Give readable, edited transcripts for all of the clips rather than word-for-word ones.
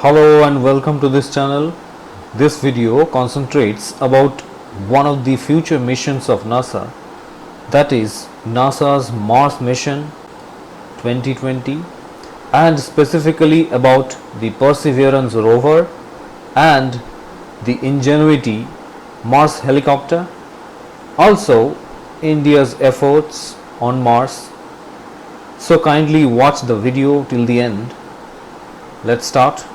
Hello and welcome to this channel. This video concentrates about one of the future missions of NASA, that is NASA's Mars mission 2020, and specifically about the Perseverance rover and the Ingenuity Mars helicopter, also India's efforts on Mars. So kindly watch the video till the end. Let's start.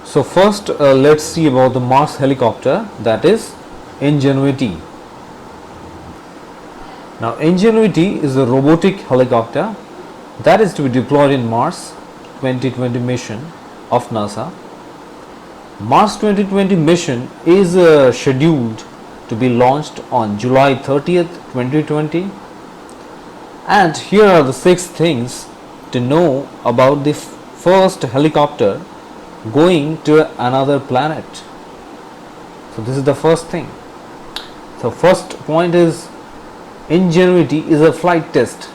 So first let's see about the Mars helicopter, that is Ingenuity. Now Ingenuity is a robotic helicopter that is to be deployed in Mars 2020 mission of NASA. Mars 2020 mission is scheduled to be launched on July 30th, 2020. And here are the 6 things to know about the first helicopter going to another planet. So this is the first thing. So first point is Ingenuity is a flight test.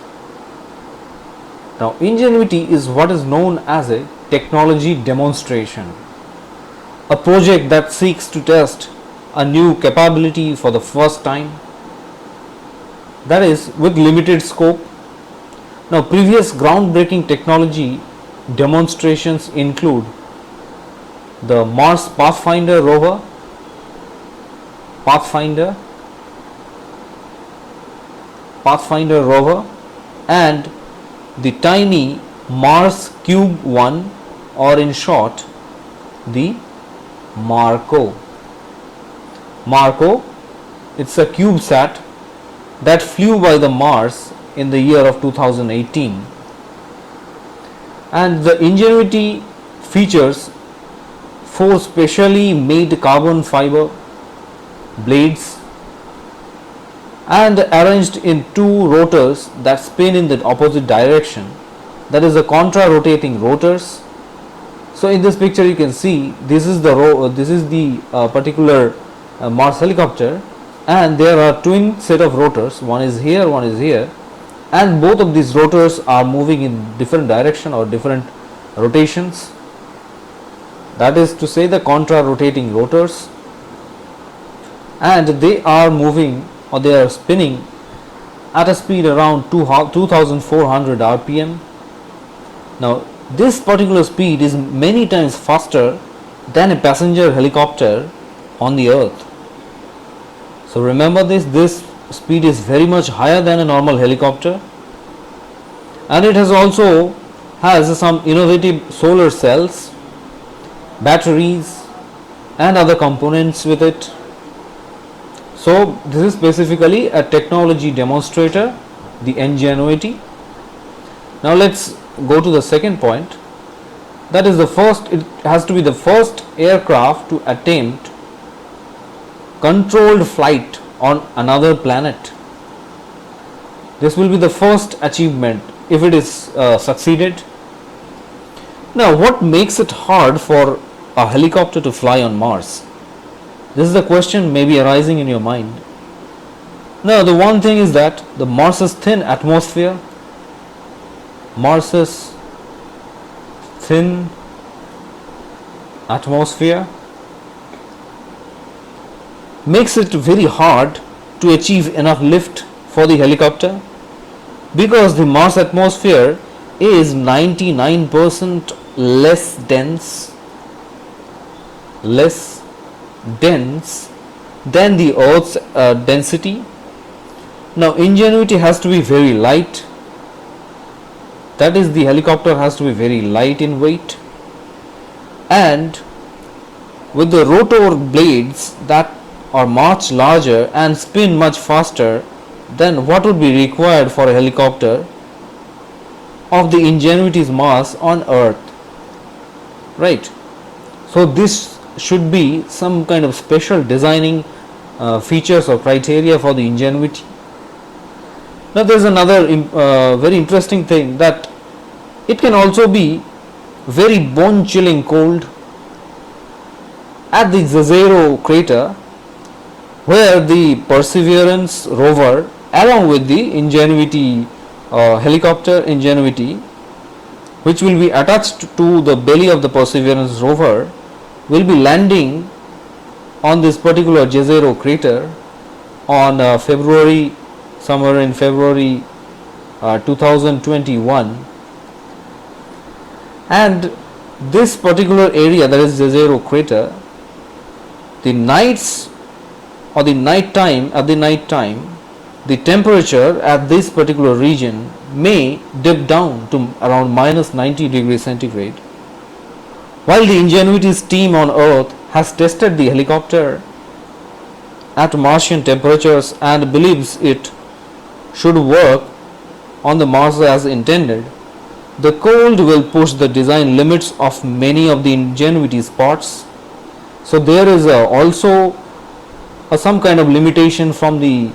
Now Ingenuity is what is known as a technology demonstration, a project that seeks to test a new capability for the first time, that is with limited scope. Now previous groundbreaking technology demonstrations include the Mars Pathfinder rover, Pathfinder rover, and the tiny Mars Cube 1, or in short the MARCO. MARCO, it's a CubeSat that flew by the Mars in the year of 2018, and the Ingenuity features 4 specially made carbon fiber blades and arranged in 2 rotors that spin in the opposite direction, that is the contra-rotating rotors. So in this picture you can see this is the particular Mars helicopter, and there are twin set of rotors, one is here, one is here, and both of these rotors are moving in different direction or different rotations, that is to say the contra-rotating rotors, and they are moving or they are spinning at a speed around 2400 rpm. Now this particular speed is many times faster than a passenger helicopter on the earth. So remember this speed is very much higher than a normal helicopter, and it has some innovative solar cells, batteries and other components with it. So this is specifically a technology demonstrator, the Ingenuity. Now let's go to the second point, that is it has to be the first aircraft to attempt controlled flight on another planet. This will be the first achievement if it is succeeded. Now what makes it hard for a helicopter to fly on Mars? This is the question maybe arising in your mind. Now the one thing is that the Mars's thin atmosphere, makes it very hard to achieve enough lift for the helicopter, because the Mars atmosphere is 99% less dense than the Earth's density. Now Ingenuity has to be very light, that is the helicopter has to be very light in weight, and with the rotor blades that are much larger and spin much faster than what would be required for a helicopter of the Ingenuity's mass on Earth, right? So this should be some kind of special designing features or criteria for the Ingenuity. Now there is another very interesting thing, that it can also be very bone chilling cold at the Jezero crater, where the Perseverance rover along with the Ingenuity helicopter Ingenuity which will be attached to the belly of the Perseverance rover, will be landing on this particular Jezero crater on somewhere in February 2021. And this particular area, that is Jezero crater, the nights or the night time, the temperature at this particular region may dip down to around minus 90 degrees centigrade. While the Ingenuity's team on Earth has tested the helicopter at Martian temperatures and believes it should work on the Mars as intended, the cold will push the design limits of many of the Ingenuity's parts. So there is also some kind of limitation from the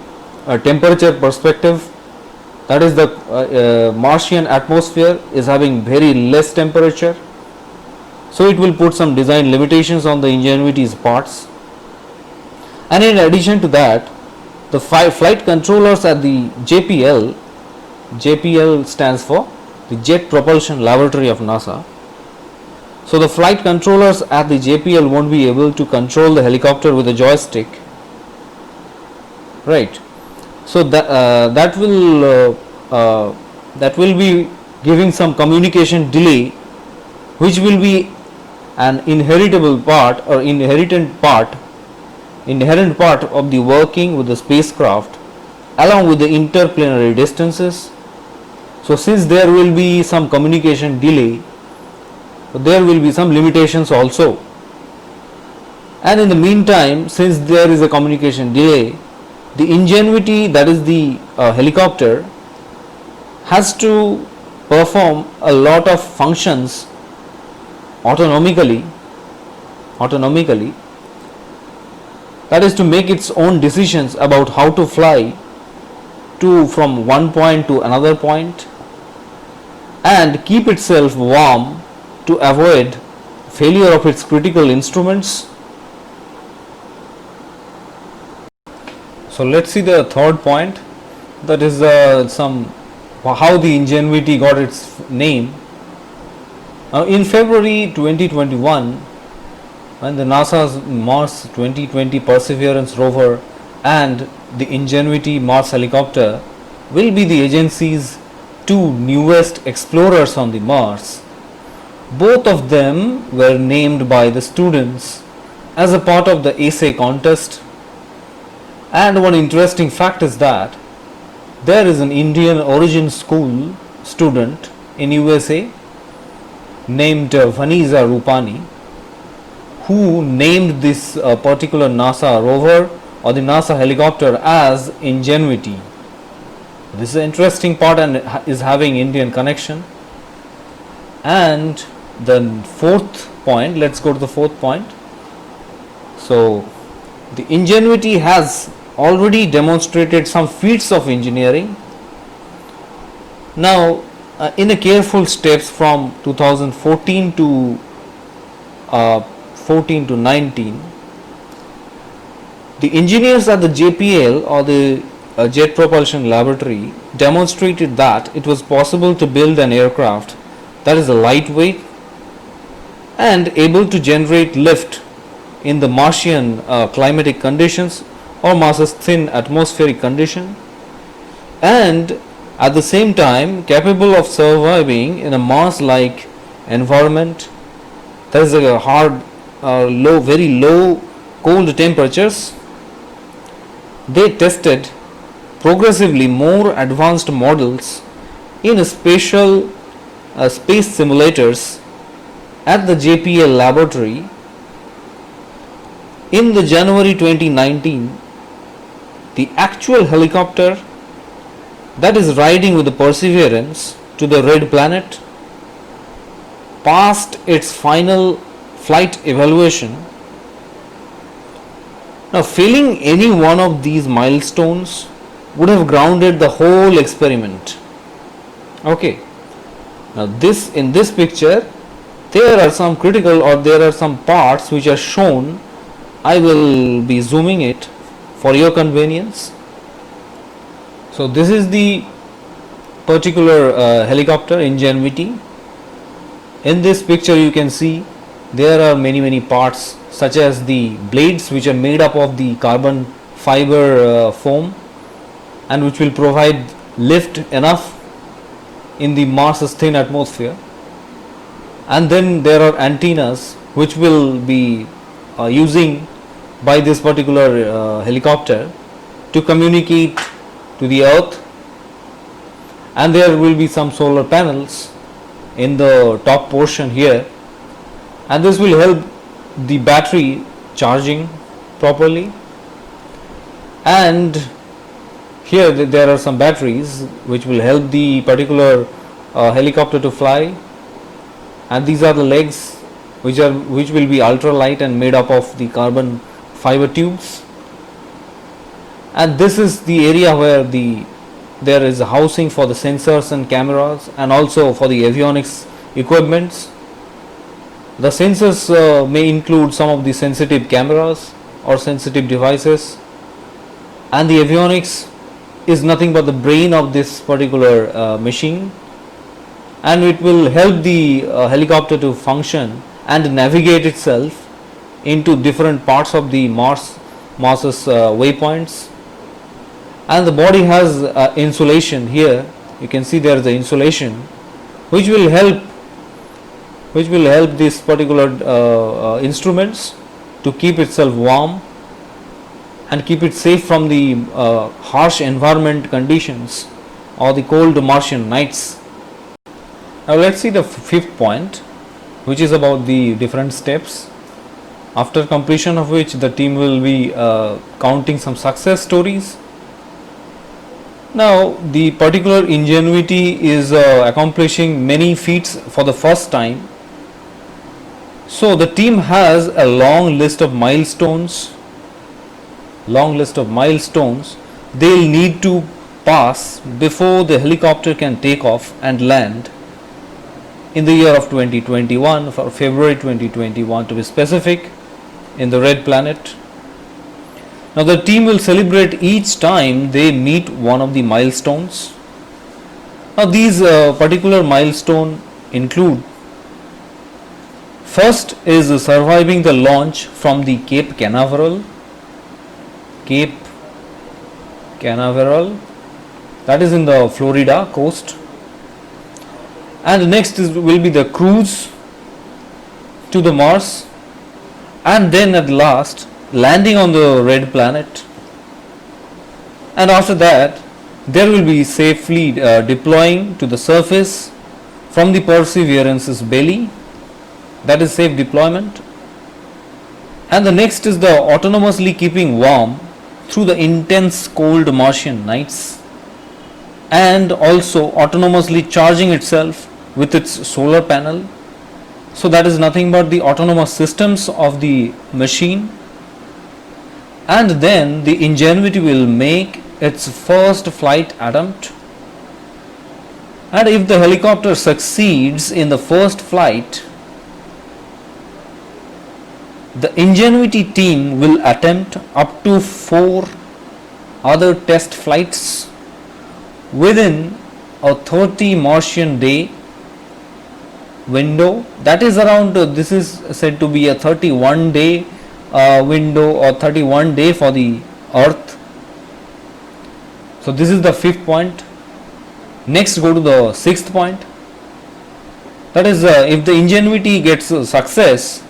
temperature perspective. That is, the Martian atmosphere is having very less temperature, so it will put some design limitations on the Ingenuity's parts. And in addition to that, the flight controllers at the JPL stands for the Jet Propulsion Laboratory of NASA. So the flight controllers at the JPL won't be able to control the helicopter with a joystick, right? So that will be giving some communication delay, which will be an inherent part of the working with the spacecraft, along with the interplanetary distances. So since there will be some communication delay, there will be some limitations also. And in the meantime, since there is a communication delay, the Ingenuity, that is the helicopter, has to perform a lot of functions autonomically, that is to make its own decisions about how to fly from one point to another point, and keep itself warm to avoid failure of its critical instruments. So let's see the third point, that is how the Ingenuity got its name. In February 2021, when the NASA's Mars 2020 Perseverance rover and the Ingenuity Mars helicopter will be the agency's two newest explorers on the Mars. Both of them were named by the students as a part of the essay contest. And one interesting fact is that there is an Indian origin school student in USA named Vanisa Rupani, who named this particular NASA rover or the NASA helicopter as Ingenuity. This is an interesting part and is having Indian connection. And the fourth point, let's go to the fourth point. So the Ingenuity has already demonstrated some feats of engineering. Now, in a careful steps from 2014 to 19, the engineers at the JPL or the Jet Propulsion Laboratory demonstrated that it was possible to build an aircraft that is lightweight and able to generate lift in the Martian climatic conditions or Mars's thin atmospheric condition, and at the same time capable of surviving in a Mars-like environment. There is a hard, very low cold temperatures. They tested progressively more advanced models in spatial space simulators at the JPL laboratory. In the January 2019, the actual helicopter that is riding with the Perseverance to the Red Planet passed its final flight evaluation. Now, failing any one of these milestones would have grounded the whole experiment. Okay. Now, in this picture, there are some critical, or there are some parts which are shown. I will be zooming it for your convenience. So this is the particular helicopter Ingenuity, In this picture you can see there are many parts, such as the blades, which are made up of the carbon fiber foam, and which will provide lift enough in the Mars's thin atmosphere. And then there are antennas which will be using by this particular helicopter to communicate to the earth, and there will be some solar panels in the top portion here, and this will help the battery charging properly. And here there are some batteries which will help the particular helicopter to fly, and these are the legs which will be ultra light and made up of the carbon fiber tubes. And this is the area where there is a housing for the sensors and cameras, and also for the avionics equipments. The sensors may include some of the sensitive cameras or sensitive devices, and the avionics is nothing but the brain of this particular machine, and it will help the helicopter to function and navigate itself into different parts of the Mars's waypoints. And the body has insulation. Here you can see there is the insulation which will help these particular instruments to keep itself warm and keep it safe from the harsh environment conditions or the cold Martian nights. Now let's see the fifth point, which is about the different steps, after completion of which the team will be counting some success stories. Now the particular Ingenuity is accomplishing many feats for the first time. So the team has a long list of milestones they'll need to pass before the helicopter can take off and land in the year of 2021, for February 2021 to be specific, in the red planet. Now the team will celebrate each time they meet one of the milestones. Now these particular milestones include: first is surviving the launch from the Cape Canaveral, that is in the Florida coast. And next will be the cruise to the Mars, and then at last landing on the red planet. And after that there will be safely deploying to the surface from the Perseverance's belly, that is safe deployment. And the next is the autonomously keeping warm through the intense cold Martian nights, and also autonomously charging itself with its solar panel. So that is nothing but the autonomous systems of the machine. And then the Ingenuity will make its first flight attempt, and if the helicopter succeeds in the first flight, the Ingenuity team will attempt up to 4 other test flights within a 30 Martian day window. That is around, this is said to be a 31 day window, or 31 day for the Earth. So this is the fifth point. Next, go to the sixth point. That is, if the Ingenuity gets success,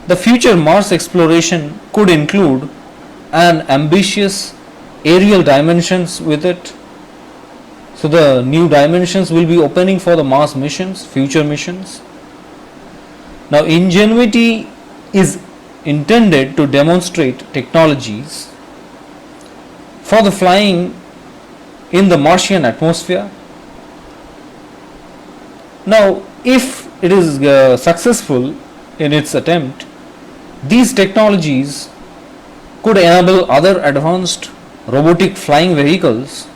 the future Mars exploration could include an ambitious aerial dimensions with it. So the new dimensions will be opening for the Mars missions, future missions. Now Ingenuity is intended to demonstrate technologies for the flying in the Martian atmosphere. Now if it is successful in its attempt, these technologies could enable other advanced robotic flying vehicles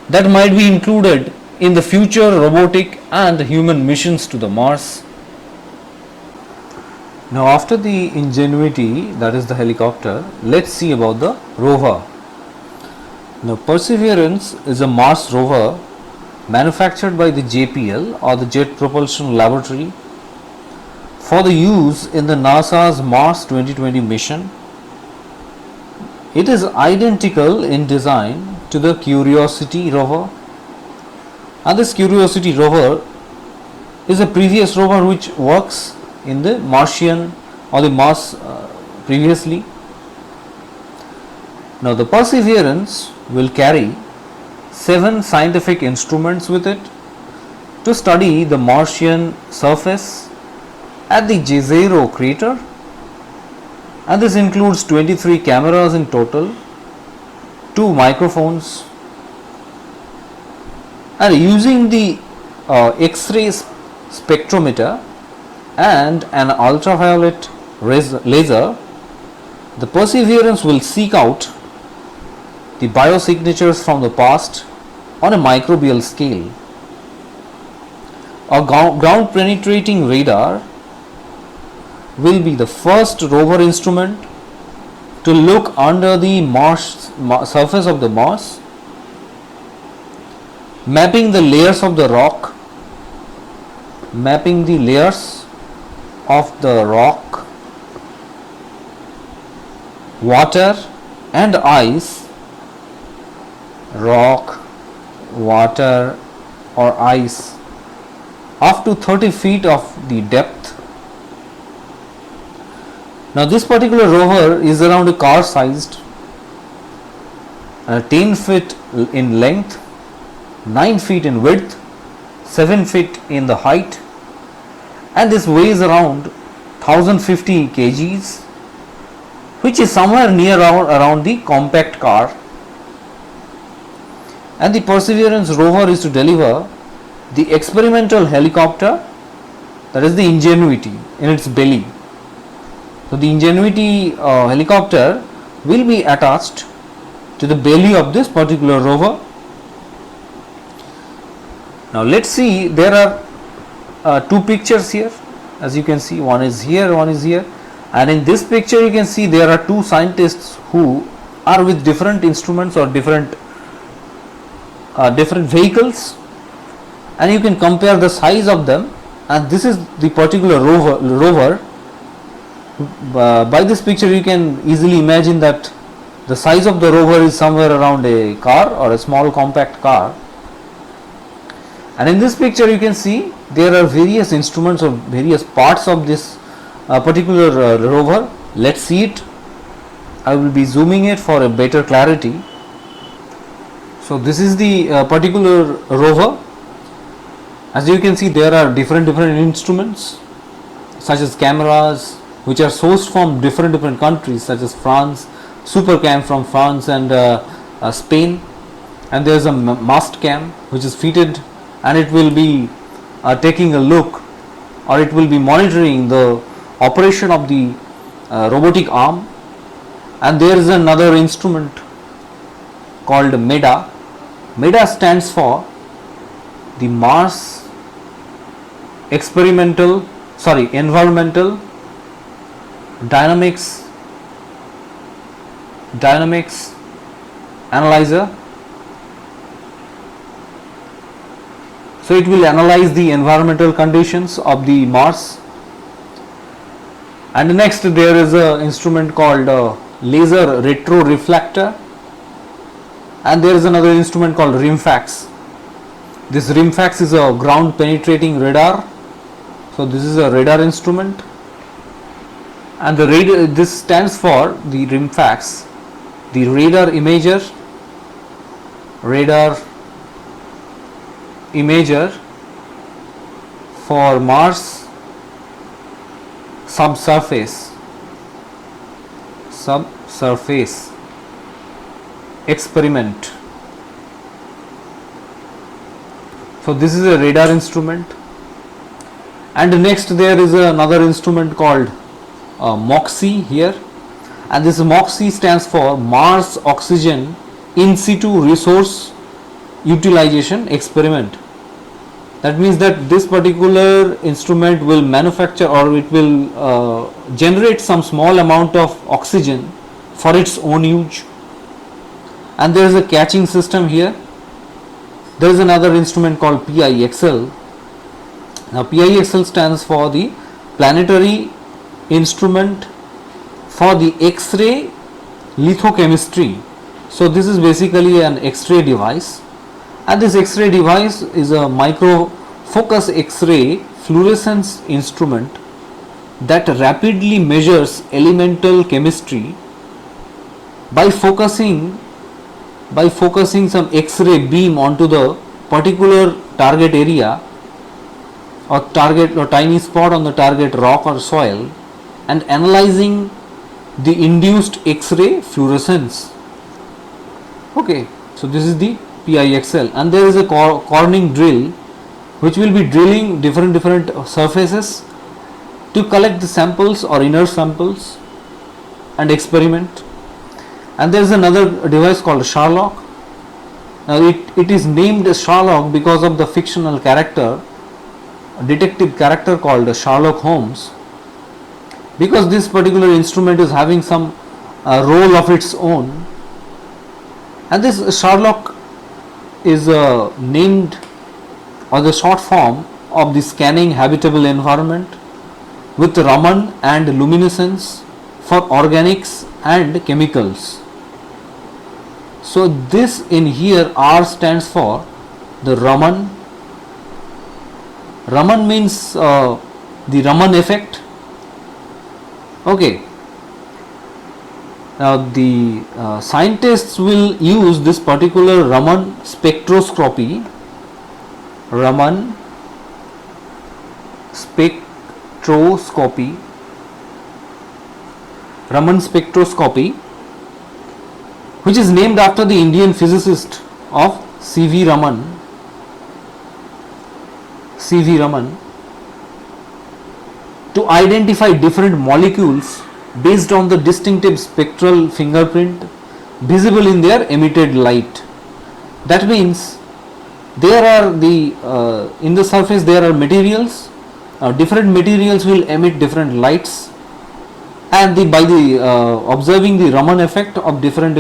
that might be included in the future robotic and human missions to the Mars. Now after the Ingenuity, that is the helicopter, let's see about the rover. Now Perseverance is a Mars rover manufactured by the JPL or the Jet Propulsion Laboratory for the use in the NASA's Mars 2020 mission. It is identical in design to the Curiosity rover, and this Curiosity rover is a previous rover which works in the Martian or the Mars previously. Now the Perseverance will carry 7 scientific instruments with it to study the Martian surface at the Jezero crater, and this includes 23 cameras in total, 2 microphones, and using the X-ray spectrometer and an ultraviolet laser, the Perseverance will seek out the biosignatures from the past on a microbial scale. A ground penetrating radar will be the first rover instrument to look under the surface of the Mars, mapping the layers of the rock, water and ice, rock, water or ice up to 30 feet of the depth. Now this particular rover is around a car sized, 10 feet in length, 9 feet in width, 7 feet in the height, and this weighs around 1050 kgs, which is somewhere near around the compact car. And the Perseverance rover is to deliver the experimental helicopter, that is the Ingenuity, in its belly. So the Ingenuity helicopter will be attached to the belly of this particular rover. Now let's see, there are 2 pictures here, as you can see, one is here, one is here, and in this picture you can see there are 2 scientists who are with different instruments or different vehicles, and you can compare the size of them, and this is the particular rover. By this picture you can easily imagine that the size of the rover is somewhere around a car or a small compact car. And in this picture you can see there are various instruments or various parts of this particular rover. Let's see it. I will be zooming it for a better clarity. So this is the particular rover. As you can see, there are different instruments such as cameras which are sourced from different countries such as France, Supercam from France and Spain, and there is a mast cam which is fitted, and it will be taking a look, or it will be monitoring the operation of the robotic arm. And there is another instrument called MEDA. MEDA stands for the Environmental Dynamics Analyzer. So it will analyze the environmental conditions of the Mars. And next there is an instrument called laser retroreflector, and there is another instrument called RIMFAX. This RIMFAX is a ground penetrating radar. So this is a radar instrument, and this stands for the RIMFAX, the radar imager for Mars subsurface experiment. So this is a radar instrument. And next there is another instrument called MOXIE here, and this MOXIE stands for Mars Oxygen In Situ Resource Utilization Experiment. That means that this particular instrument will manufacture, or it will generate some small amount of oxygen for its own use. And there is a catching system here. There is another instrument called PIXL. Now PIXL stands for the Planetary Instrument for the X-ray Lithochemistry. So this is basically an X-ray device, and this X-ray device is a micro focus X-ray fluorescence instrument that rapidly measures elemental chemistry by focusing some X-ray beam onto the particular target area or tiny spot on the target rock or soil, and analyzing the induced X-ray fluorescence. Okay, so this is the PIXL, and there is a Corning drill which will be drilling different surfaces to collect the samples or inner samples and experiment. And there is another device called Sherlock. Now it is named Sherlock because of the fictional detective character called Sherlock Holmes, because this particular instrument is having some role of its own. And this Sherlock is named, or the short form of the scanning habitable environment with Raman and luminescence for organics and chemicals. So this in here, R stands for the Raman. Raman means the Raman effect. Okay. Now the scientists will use this particular Raman spectroscopy. Raman spectroscopy, which is named after the Indian physicist of C.V. Raman, to identify different molecules based on the distinctive spectral fingerprint visible in their emitted light. That means there are in the surface there are materials. Different materials will emit different lights, and by observing the Raman effect of different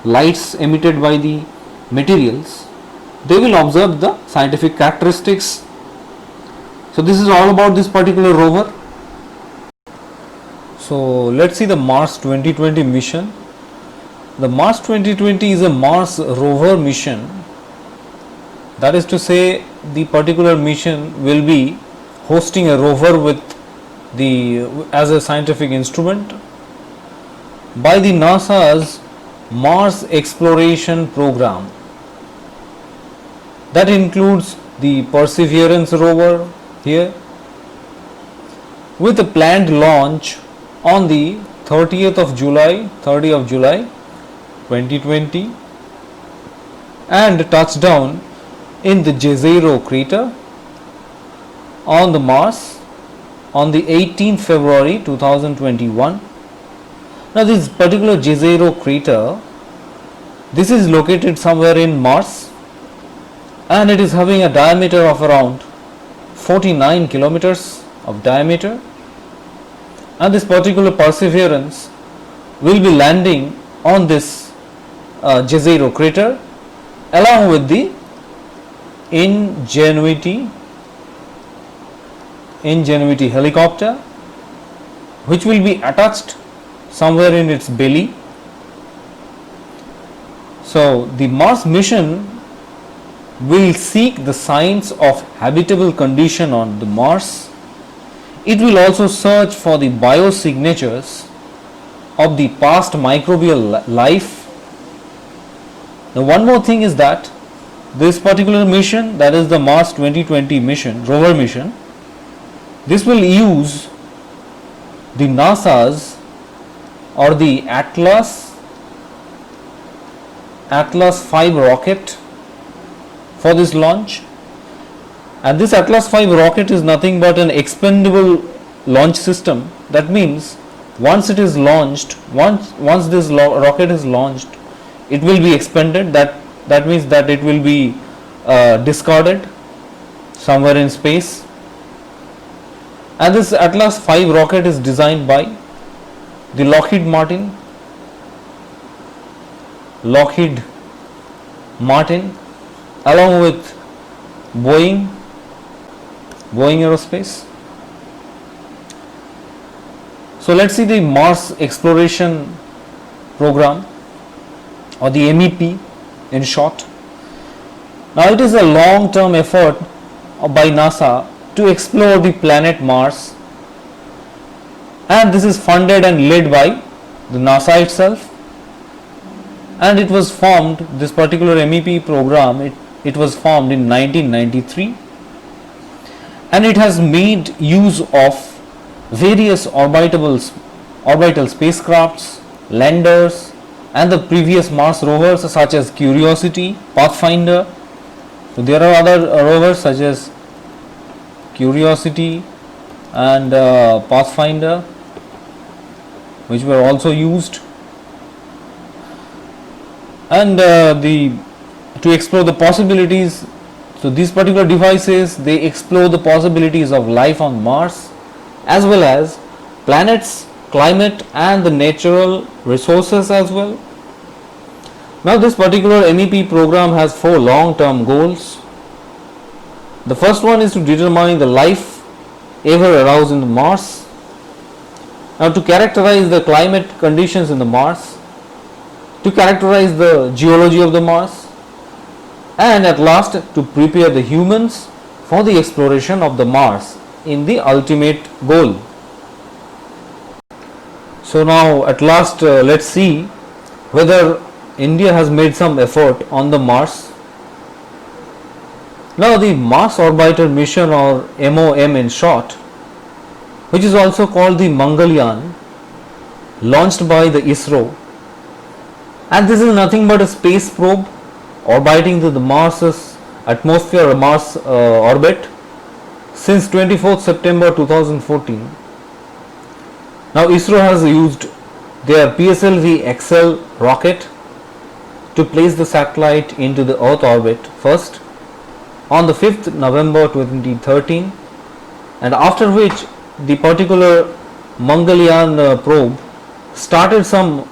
lights emitted by the materials, they will observe the scientific characteristics. So this is all about this particular rover. So let's see the Mars 2020 mission. The Mars 2020 is a Mars rover mission. That is to say, the particular mission will be hosting a rover with as a scientific instrument by the NASA's Mars Exploration Program. That includes the Perseverance rover here, with a planned launch on the 30th of July 2020, and touchdown in the Jezero crater on the Mars on the 18th February 2021. Now this particular Jezero crater, this is located somewhere in Mars, and it is having a diameter of around 49 kilometers of diameter, and this particular Perseverance will be landing on this Jezero crater along with the Ingenuity helicopter, which will be attached somewhere in its belly. So the Mars mission will seek the signs of habitable condition on the Mars. It will also search for the biosignatures of the past microbial life. Now one more thing is that this particular mission, that is the Mars 2020 mission, rover mission, this will use the NASA's or the Atlas 5 rocket for this launch. And this Atlas 5 rocket is nothing but an expendable launch system. That means once it is launched, once this rocket is launched, it will be expended. That means that it will be discarded somewhere in space. And this Atlas 5 rocket is designed by the Lockheed Martin along with Boeing Aerospace. So let's see the Mars exploration program, or the MEP in short. Now it is a long-term effort by NASA to explore the planet Mars, and this is funded and led by the NASA itself, and it was formed, this particular MEP program, it was formed in 1993, and it has made use of various orbital spacecrafts, landers, and the previous Mars rovers such as Curiosity, Pathfinder. So there are other rovers such as Curiosity and Pathfinder, which were also used, and to explore the possibilities. So these particular devices, they explore the possibilities of life on Mars, as well as planets, climate, and the natural resources as well. Now this particular MEP program has 4 long-term goals. The first one is to determine the life ever aroused in the Mars. Now to characterize the climate conditions in the Mars, to characterize the geology of the Mars, and at last to prepare the humans for the exploration of the Mars in the ultimate goal. So now at last let's see whether India has made some effort on the Mars. Now the Mars Orbiter mission, or MOM in short, which is also called the Mangalyaan, launched by the ISRO, and this is nothing but a space probe orbiting the Mars's atmosphere, Mars orbit, since 24th September 2014. Now ISRO has used their PSLV XL rocket to place the satellite into the Earth orbit first on the 5th November 2013, and after which the particular Mangalyaan probe started some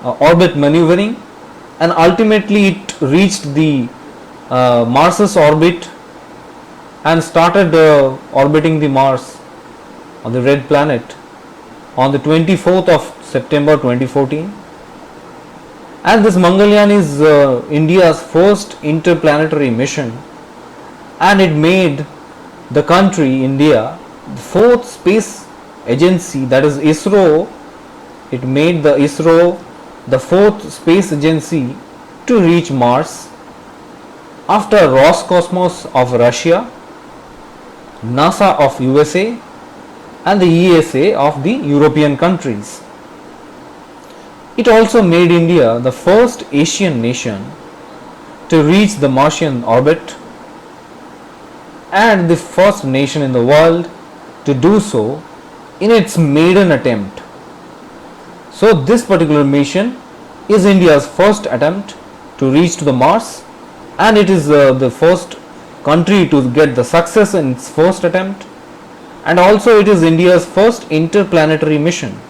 orbit maneuvering, and ultimately it reached the Mars's orbit and started orbiting the Mars on the red planet on the 24th of September 2014. And this Mangalyaan is India's first interplanetary mission, and it made the country India the 4th space agency, that is ISRO. It made the ISRO the 4th space agency to reach Mars, after Roscosmos of Russia, NASA of USA, and the ESA of the European countries. It also made India the first Asian nation to reach the Martian orbit, and the first nation in the world to do so in its maiden attempt. So this particular mission is India's first attempt to reach to the Mars, and it is the first country to get the success in its first attempt, and also it is India's first interplanetary mission.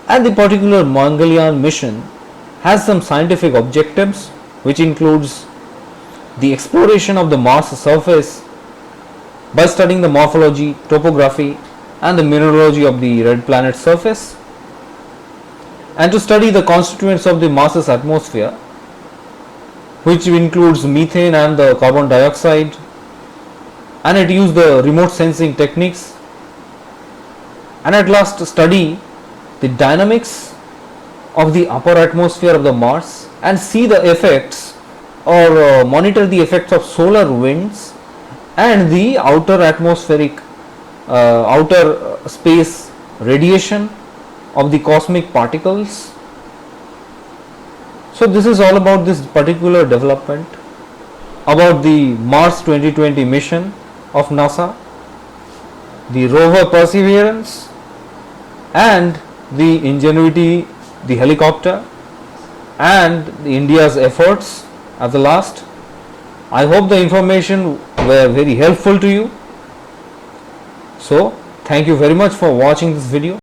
And the particular Mangalyaan mission has some scientific objectives, which includes the exploration of the Mars surface by studying the morphology, topography, and the mineralogy of the red planet surface, and to study the constituents of the Mars's atmosphere, which includes methane and the carbon dioxide, and it used the remote sensing techniques, and at last study the dynamics of the upper atmosphere of the Mars and see the effects, or monitor the effects of solar winds and the outer atmospheric outer space radiation of the cosmic particles. So this is all about this particular development, about the Mars 2020 mission of NASA, the rover Perseverance, and the Ingenuity, the helicopter, and the India's efforts at the last. I hope the information were very helpful to you. So thank you very much for watching this video.